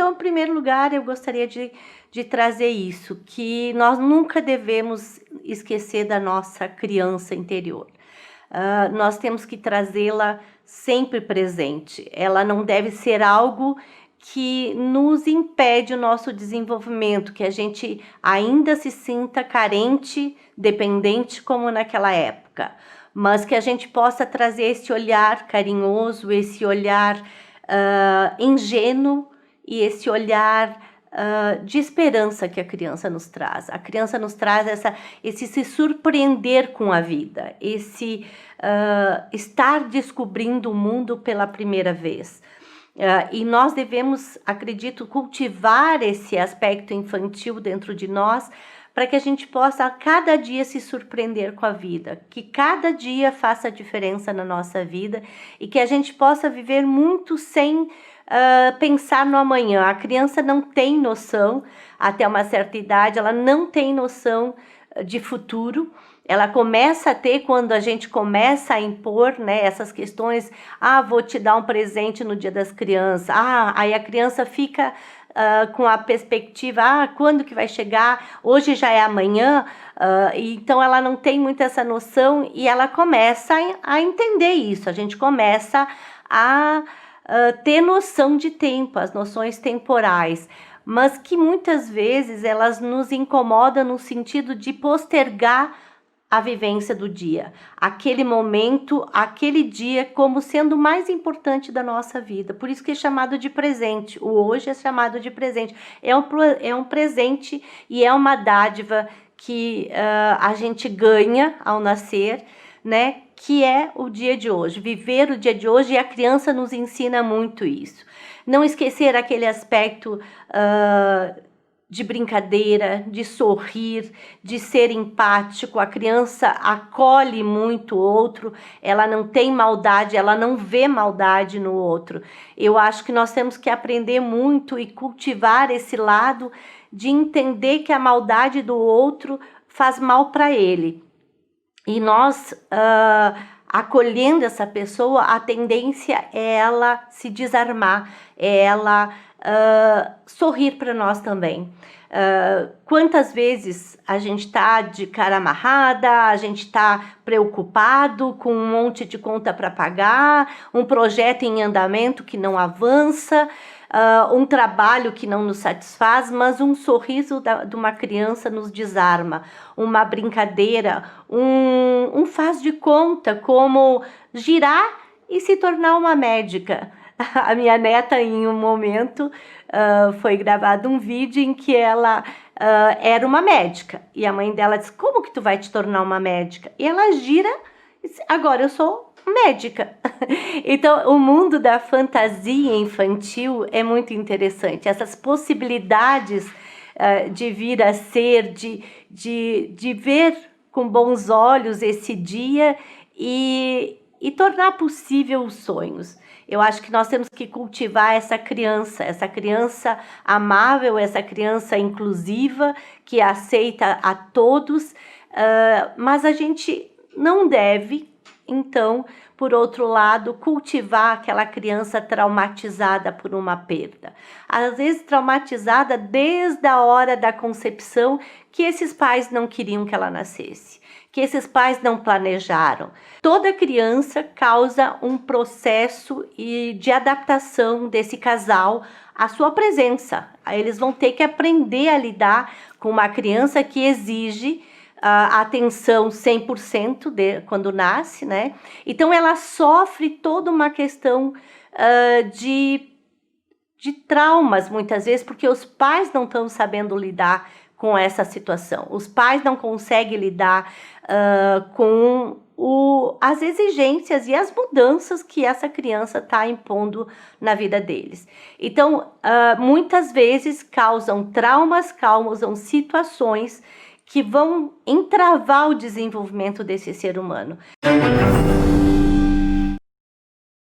Então, em primeiro lugar, eu gostaria de trazer isso, que nós nunca devemos esquecer da nossa criança interior. Nós temos que trazê-la sempre presente. Ela não deve ser algo que nos impede o nosso desenvolvimento, que a gente ainda se sinta carente, dependente como naquela época, mas que a gente possa trazer esse olhar carinhoso, esse olhar ingênuo e esse olhar de esperança que a criança nos traz. A criança nos traz esse se surpreender com a vida, esse estar descobrindo o mundo pela primeira vez. E nós devemos, acredito, cultivar esse aspecto infantil dentro de nós para que a gente possa a cada dia se surpreender com a vida, que cada dia faça diferença na nossa vida e que a gente possa viver muito sem pensar no amanhã. A criança não tem noção, até uma certa idade, ela não tem noção de futuro. Ela começa a ter quando a gente começa a impor, né, essas questões. Vou te dar um presente no Dia das Crianças. Aí a criança fica com a perspectiva, quando que vai chegar? Hoje já é amanhã. Então ela não tem muito essa noção e ela começa a entender isso. A gente começa a ter noção de tempo, as noções temporais, mas que muitas vezes elas nos incomodam no sentido de postergar a vivência do dia, aquele momento, aquele dia como sendo o mais importante da nossa vida. Por isso que é chamado de presente, o hoje é chamado de presente. É um presente e é uma dádiva que a gente ganha ao nascer, né? Que é o dia de hoje, viver o dia de hoje, e a criança nos ensina muito isso. Não esquecer aquele aspecto de brincadeira, de sorrir, de ser empático. A criança acolhe muito o outro, ela não tem maldade, ela não vê maldade no outro. Eu acho que nós temos que aprender muito e cultivar esse lado de entender que a maldade do outro faz mal para ele. E nós, acolhendo essa pessoa, a tendência é ela se desarmar, é ela sorrir para nós também. Quantas vezes a gente está de cara amarrada, a gente está preocupado com um monte de conta para pagar, um projeto em andamento que não avança, um trabalho que não nos satisfaz, mas um sorriso de uma criança nos desarma, uma brincadeira, um faz de conta, como girar e se tornar uma médica. A minha neta, em um momento, foi gravado um vídeo em que ela era uma médica, e a mãe dela disse: como que tu vai te tornar uma médica? E ela gira e disse: agora eu sou médica. Então, o mundo da fantasia infantil é muito interessante. Essas possibilidades de vir a ser, de ver com bons olhos esse dia e tornar possível os sonhos. Eu acho que nós temos que cultivar essa criança amável, essa criança inclusiva, que aceita a todos, mas a gente não deve, então, por outro lado, cultivar aquela criança traumatizada por uma perda. Às vezes traumatizada desde a hora da concepção, que esses pais não queriam que ela nascesse, que esses pais não planejaram. Toda criança causa um processo de adaptação desse casal à sua presença. Eles vão ter que aprender a lidar com uma criança que exige atenção 100% quando nasce, né? Então ela sofre toda uma questão de traumas, muitas vezes, porque os pais não estão sabendo lidar com essa situação. Os pais não conseguem lidar com as exigências e as mudanças que essa criança está impondo na vida deles. Então, muitas vezes causam traumas, causam situações que vão entravar o desenvolvimento desse ser humano.